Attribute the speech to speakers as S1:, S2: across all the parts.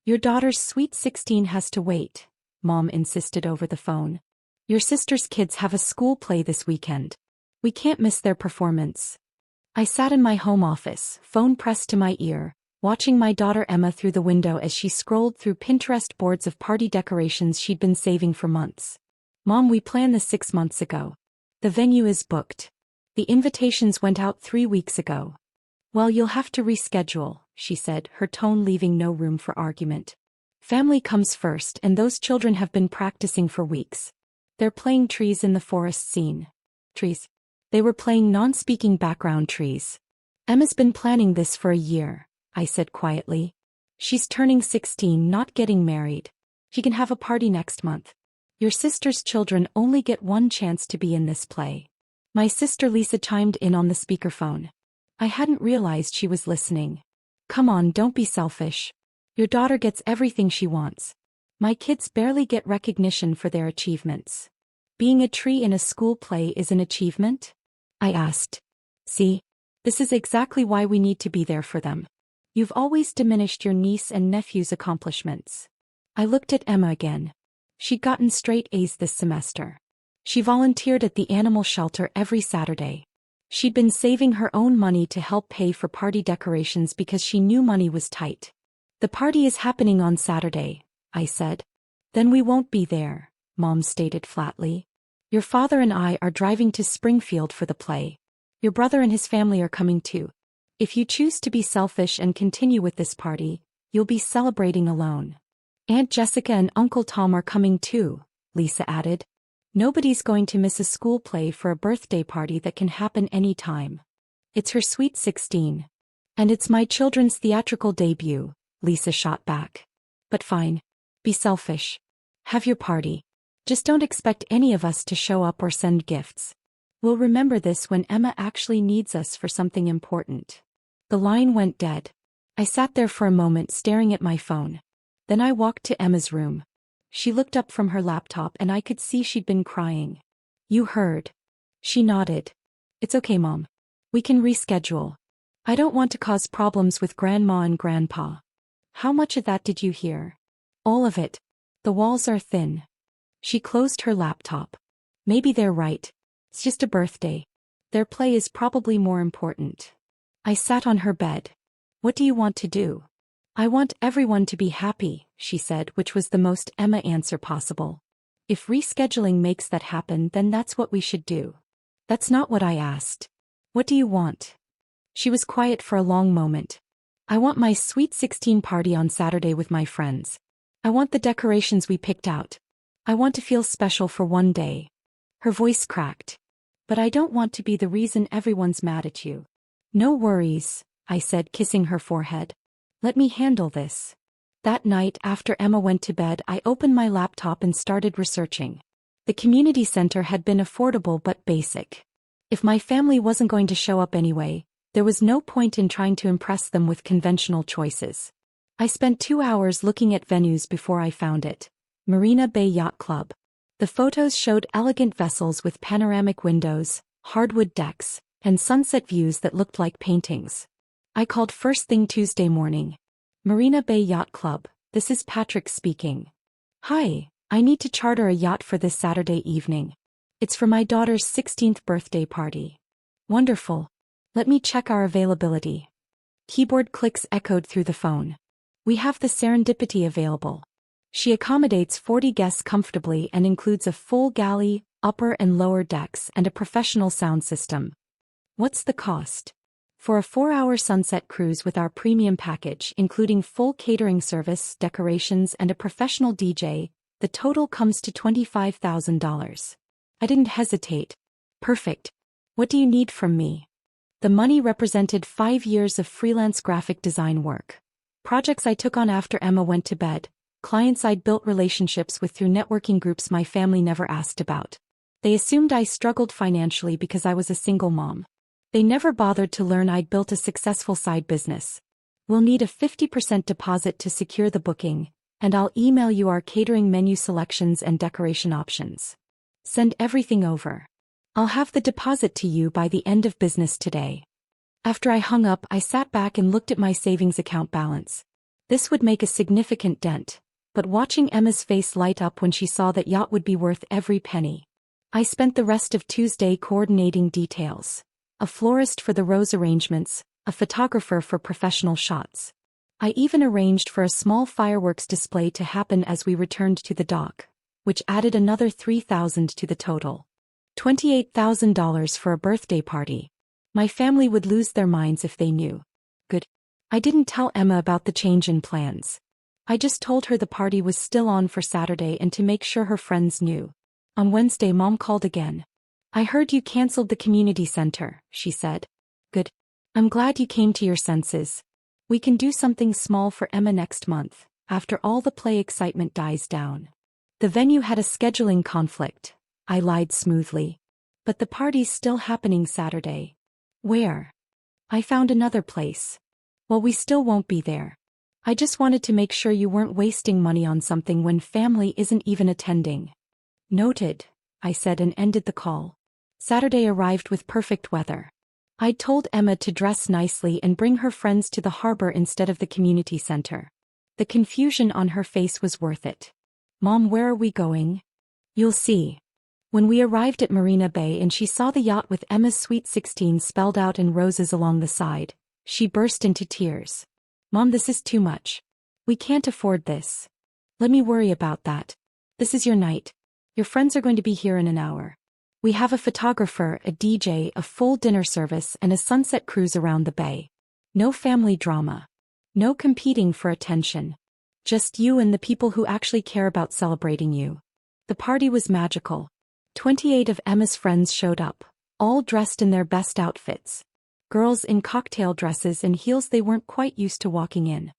S1: Your daughter's sweet 16 has to wait, Mom insisted over the phone. Your sister's kids have a school play this weekend. We can't miss their performance. I sat in my home office, phone pressed to my ear, watching my daughter Emma through the window as she scrolled through Pinterest boards of party decorations she'd been saving for months. Mom, we planned this 6 months ago. The venue is booked. The invitations went out 3 weeks ago. Well, you'll have to reschedule, she said, her tone leaving no room for argument. Family comes first, and those children have been practicing for weeks. They're playing trees in the forest scene. Trees? They were playing non-speaking background trees. Emma's been planning this for a year, I said quietly. She's turning 16, not getting married. She can have a party next month. Your sister's children only get one chance to be in this play. My sister Lisa chimed in on the speakerphone. I hadn't realized she was listening. Come on, don't be selfish. Your daughter gets everything she wants. My kids barely get recognition for their achievements. Being a tree in a school play is an achievement? I asked. See? This is exactly why we need to be there for them. You've always diminished your niece and nephew's accomplishments. I looked at Emma again. She'd gotten straight A's this semester. She volunteered at the animal shelter every Saturday. She'd been saving her own money to help pay for party decorations because she knew money was tight. The party is happening on Saturday, I said. Then we won't be there, Mom stated flatly. Your father and I are driving to Springfield for the play. Your brother and his family are coming too. If you choose to be selfish and continue with this party, you'll be celebrating alone. Aunt Jessica and Uncle Tom are coming too, Lisa added. Nobody's going to miss a school play for a birthday party that can happen any time. It's her sweet 16. And it's my children's theatrical debut, Lisa shot back. But fine. Be selfish. Have your party. Just don't expect any of us to show up or send gifts. We'll remember this when Emma actually needs us for something important. The line went dead. I sat there for a moment staring at my phone. Then I walked to Emma's room. She looked up from her laptop and I could see she'd been crying. You heard. She nodded. It's okay, Mom. We can reschedule. I don't want to cause problems with Grandma and Grandpa. How much of that did you hear? All of it. The walls are thin. She closed her laptop. Maybe they're right. It's just a birthday. Their play is probably more important. I sat on her bed. What do you want to do? I want everyone to be happy, she said, which was the most Emma answer possible. If rescheduling makes that happen, then that's what we should do. That's not what I asked. What do you want? She was quiet for a long moment. I want my sweet 16 party on Saturday with my friends. I want the decorations we picked out. I want to feel special for one day. Her voice cracked. But I don't want to be the reason everyone's mad at you. No worries, I said, kissing her forehead. Let me handle this. That night, after Emma went to bed, I opened my laptop and started researching. The community center had been affordable but basic. If my family wasn't going to show up anyway, there was no point in trying to impress them with conventional choices. I spent 2 hours looking at venues before I found it. Marina Bay Yacht Club. The photos showed elegant vessels with panoramic windows, hardwood decks, and sunset views that looked like paintings. I called first thing Tuesday morning. Marina Bay Yacht Club, this is Patrick speaking. Hi, I need to charter a yacht for this Saturday evening. It's for my daughter's 16th birthday party. Wonderful. Let me check our availability. Keyboard clicks echoed through the phone. We have the Serendipity available. She accommodates 40 guests comfortably and includes a full galley, upper and lower decks, and a professional sound system. What's the cost? For a 4-hour sunset cruise with our premium package, including full catering service, decorations, and a professional DJ, the total comes to $25,000. I didn't hesitate. Perfect. What do you need from me? The money represented 5 years of freelance graphic design work. Projects I took on after Emma went to bed, clients I'd built relationships with through networking groups my family never asked about. They assumed I struggled financially because I was a single mom. They never bothered to learn I'd built a successful side business. We'll need a 50% deposit to secure the booking, and I'll email you our catering menu selections and decoration options. Send everything over. I'll have the deposit to you by the end of business today. After I hung up, I sat back and looked at my savings account balance. This would make a significant dent, but watching Emma's face light up when she saw that yacht would be worth every penny. I spent the rest of Tuesday coordinating details. A florist for the rose arrangements, a photographer for professional shots. I even arranged for a small fireworks display to happen as we returned to the dock, which added another $3,000 to the total. $28,000 for a birthday party. My family would lose their minds if they knew. Good. I didn't tell Emma about the change in plans. I just told her the party was still on for Saturday and to make sure her friends knew. On Wednesday, Mom called again. I heard you canceled the community center, she said. Good. I'm glad you came to your senses. We can do something small for Emma next month, after all the play excitement dies down. The venue had a scheduling conflict, I lied smoothly. But the party's still happening Saturday. Where? I found another place. Well, we still won't be there. I just wanted to make sure you weren't wasting money on something when family isn't even attending. Noted, I said and ended the call. Saturday arrived with perfect weather. I'd told Emma to dress nicely and bring her friends to the harbor instead of the community center. The confusion on her face was worth it. Mom, where are we going? You'll see. When we arrived at Marina Bay and she saw the yacht with Emma's Sweet 16 spelled out in roses along the side, she burst into tears. Mom, this is too much. We can't afford this. Let me worry about that. This is your night. Your friends are going to be here in an hour. We have a photographer, a DJ, a full dinner service and a sunset cruise around the bay. No family drama. No competing for attention. Just you and the people who actually care about celebrating you. The party was magical. 28 of Emma's friends showed up, all dressed in their best outfits. Girls in cocktail dresses and heels they weren't quite used to walking in.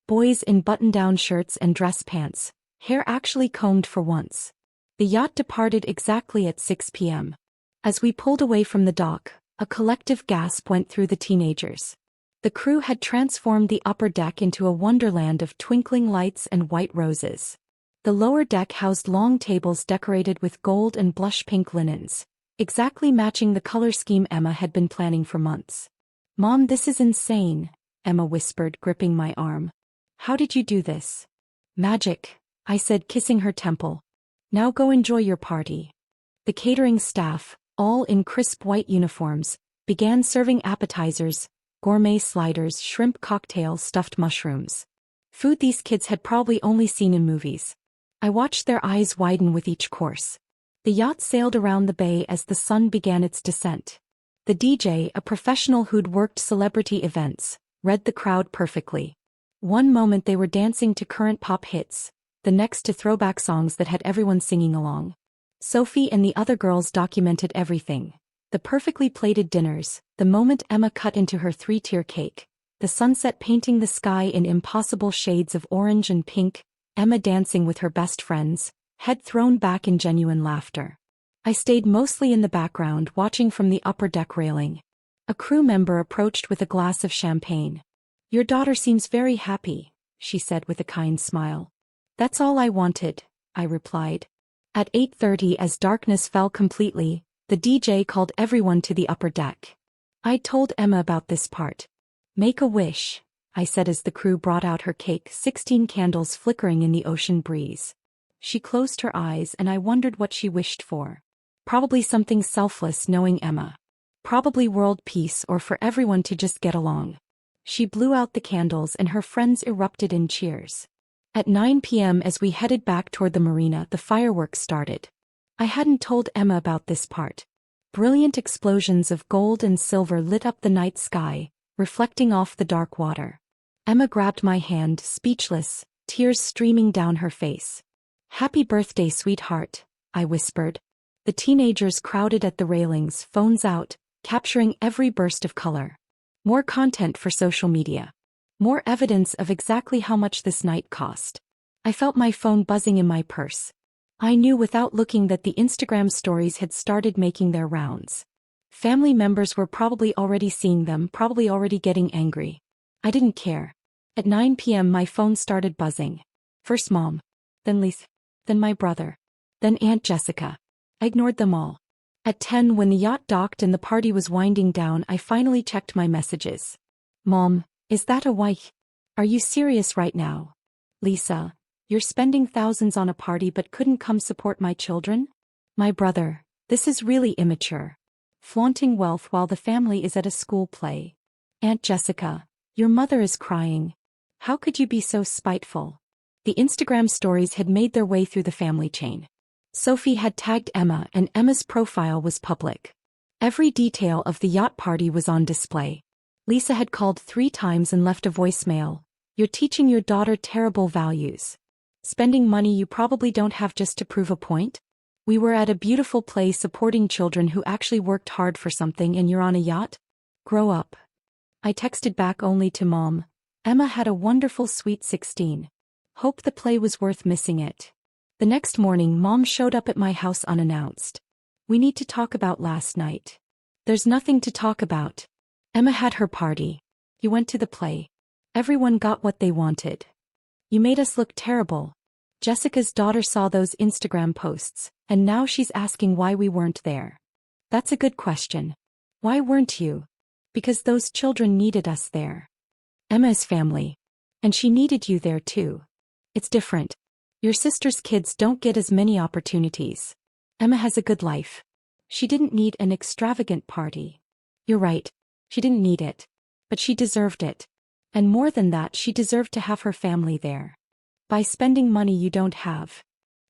S1: Boys in button-down shirts and dress pants, hair actually combed for once. The yacht departed exactly at 6 p.m. As we pulled away from the dock, a collective gasp went through the teenagers. The crew had transformed the upper deck into a wonderland of twinkling lights and white roses. The lower deck housed long tables decorated with gold and blush pink linens, exactly matching the color scheme Emma had been planning for months. Mom, this is insane, Emma whispered, gripping my arm. How did you do this? Magic, I said, kissing her temple. Now go enjoy your party. The catering staff, all in crisp white uniforms, began serving appetizers, gourmet sliders, shrimp cocktails, stuffed mushrooms. Food these kids had probably only seen in movies. I watched their eyes widen with each course. The yacht sailed around the bay as the sun began its descent. The DJ, a professional who'd worked celebrity events, read the crowd perfectly. One moment they were dancing to current pop hits, the next to throwback songs that had everyone singing along. Sophie and the other girls documented everything. The perfectly plated dinners, the moment Emma cut into her 3-tier cake, the sunset painting the sky in impossible shades of orange and pink, Emma dancing with her best friends, head thrown back in genuine laughter. I stayed mostly in the background watching from the upper deck railing. A crew member approached with a glass of champagne. Your daughter seems very happy, she said with a kind smile. That's all I wanted, I replied. At 8:30, as darkness fell completely, the DJ called everyone to the upper deck. I told Emma about this part. Make a wish, I said as the crew brought out her cake, 16 candles flickering in the ocean breeze. She closed her eyes and I wondered what she wished for. Probably something selfless, knowing Emma. Probably world peace or for everyone to just get along. She blew out the candles and her friends erupted in cheers. At 9 p.m. as we headed back toward the marina, the fireworks started. I hadn't told Emma about this part. Brilliant explosions of gold and silver lit up the night sky, reflecting off the dark water. Emma grabbed my hand, speechless, tears streaming down her face. Happy birthday, sweetheart, I whispered. The teenagers crowded at the railings, phones out, capturing every burst of color. More content for social media. More evidence of exactly how much this night cost. I felt my phone buzzing in my purse. I knew without looking that the Instagram stories had started making their rounds. Family members were probably already seeing them, probably already getting angry. I didn't care. At 9 p.m. my phone started buzzing. First Mom. Then Lisa. Then my brother. Then Aunt Jessica. I ignored them all. At 10, when the yacht docked and the party was winding down, I finally checked my messages. Mom. Is that a wife? Are you serious right now? Lisa, you're spending thousands on a party but couldn't come support my children? My brother, this is really immature. Flaunting wealth while the family is at a school play. Aunt Jessica, your mother is crying. How could you be so spiteful? The Instagram stories had made their way through the family chain. Sophie had tagged Emma and Emma's profile was public. Every detail of the yacht party was on display. Lisa had called 3 times and left a voicemail. You're teaching your daughter terrible values. Spending money you probably don't have just to prove a point? We were at a beautiful play supporting children who actually worked hard for something and you're on a yacht? Grow up. I texted back only to Mom. Emma had a wonderful sweet 16. Hope the play was worth missing it. The next morning Mom showed up at my house unannounced. We need to talk about last night. There's nothing to talk about. Emma had her party. You went to the play. Everyone got what they wanted. You made us look terrible. Jessica's daughter saw those Instagram posts, and now she's asking why we weren't there. That's a good question. Why weren't you? Because those children needed us there. Emma is family. And she needed you there too. It's different. Your sister's kids don't get as many opportunities. Emma has a good life. She didn't need an extravagant party. You're right. She didn't need it. But she deserved it. And more than that, she deserved to have her family there. By spending money you don't have.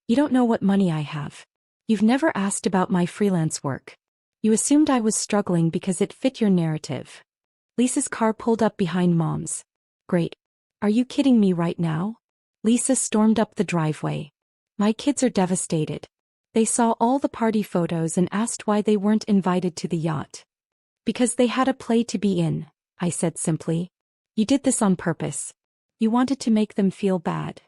S1: You don't know what money I have. You've never asked about my freelance work. You assumed I was struggling because it fit your narrative. Lisa's car pulled up behind Mom's. Great. Are you kidding me right now? Lisa stormed up the driveway. My kids are devastated. They saw all the party photos and asked why they weren't invited to the yacht. Because they had a play to be in, I said simply. You did this on purpose. You wanted to make them feel bad.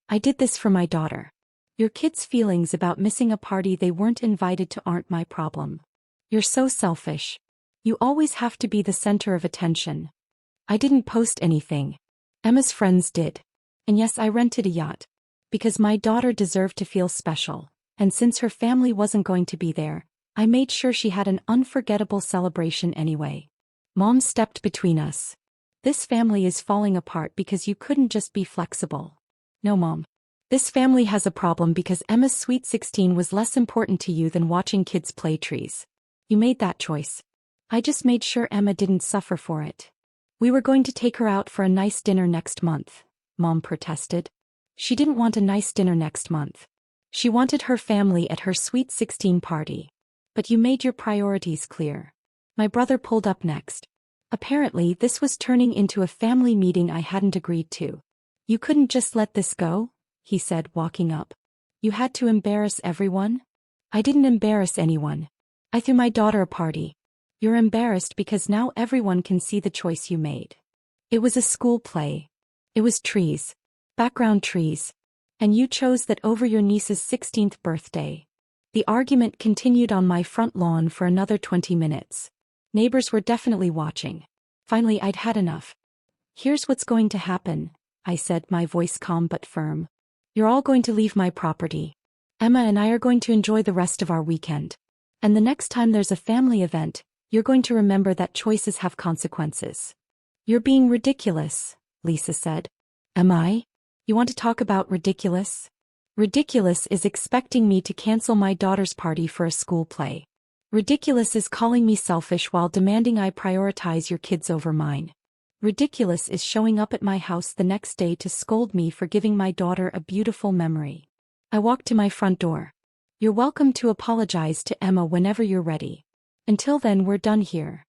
S1: I did this for my daughter. Your kids' feelings about missing a party they weren't invited to aren't my problem. You're so selfish. You always have to be the center of attention. I didn't post anything. Emma's friends did. And yes, I rented a yacht. Because my daughter deserved to feel special. And since her family wasn't going to be there, I made sure she had an unforgettable celebration anyway. Mom stepped between us. This family is falling apart because you couldn't just be flexible. No, Mom. This family has a problem because Emma's sweet 16 was less important to you than watching kids play trees. You made that choice. I just made sure Emma didn't suffer for it. We were going to take her out for a nice dinner next month, Mom protested. She didn't want a nice dinner next month. She wanted her family at her sweet 16 party. But you made your priorities clear. My brother pulled up next. Apparently, this was turning into a family meeting I hadn't agreed to. You couldn't just let this go, he said, walking up. You had to embarrass everyone? I didn't embarrass anyone. I threw my daughter a party. You're embarrassed because now everyone can see the choice you made. It was a school play. It was trees. Background trees. And you chose that over your niece's 16th birthday. The argument continued on my front lawn for another 20 minutes. Neighbors were definitely watching. Finally, I'd had enough. Here's what's going to happen, I said, my voice calm but firm. You're all going to leave my property. Emma and I are going to enjoy the rest of our weekend. And the next time there's a family event, you're going to remember that choices have consequences. You're being ridiculous, Lisa said. Am I? You want to talk about ridiculous? Ridiculous is expecting me to cancel my daughter's party for a school play. Ridiculous is calling me selfish while demanding I prioritize your kids over mine. Ridiculous is showing up at my house the next day to scold me for giving my daughter a beautiful memory. I walked to my front door. You're welcome to apologize to Emma whenever you're ready. Until then, we're done here.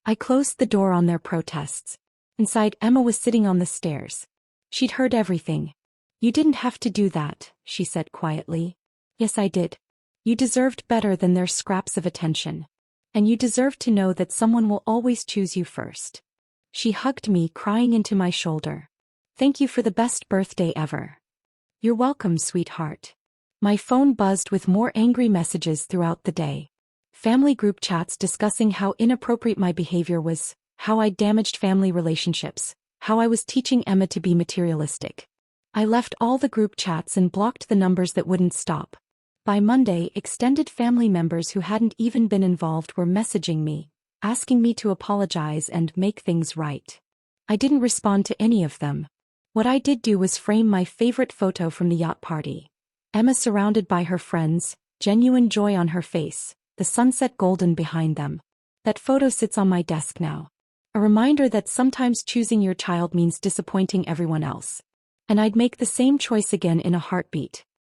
S1: I closed the door on their protests. Inside, Emma was sitting on the stairs. She'd heard everything. You didn't have to do that, she said quietly. Yes, I did. You deserved better than their scraps of attention. And you deserve to know that someone will always choose you first. She hugged me, crying into my shoulder. Thank you for the best birthday ever. You're welcome, sweetheart. My phone buzzed with more angry messages throughout the day. Family group chats discussing how inappropriate my behavior was, how I damaged family relationships, how I was teaching Emma to be materialistic. I left all the group chats and blocked the numbers that wouldn't stop. By Monday, extended family members who hadn't even been involved were messaging me, asking me to apologize and make things right. I didn't respond to any of them. What I did do was frame my favorite photo from the yacht party. Emma surrounded by her friends, genuine joy on her face, the sunset golden behind them. That photo sits on my desk now. A reminder that sometimes choosing your child means disappointing everyone else. And I'd make the same choice again in a heartbeat.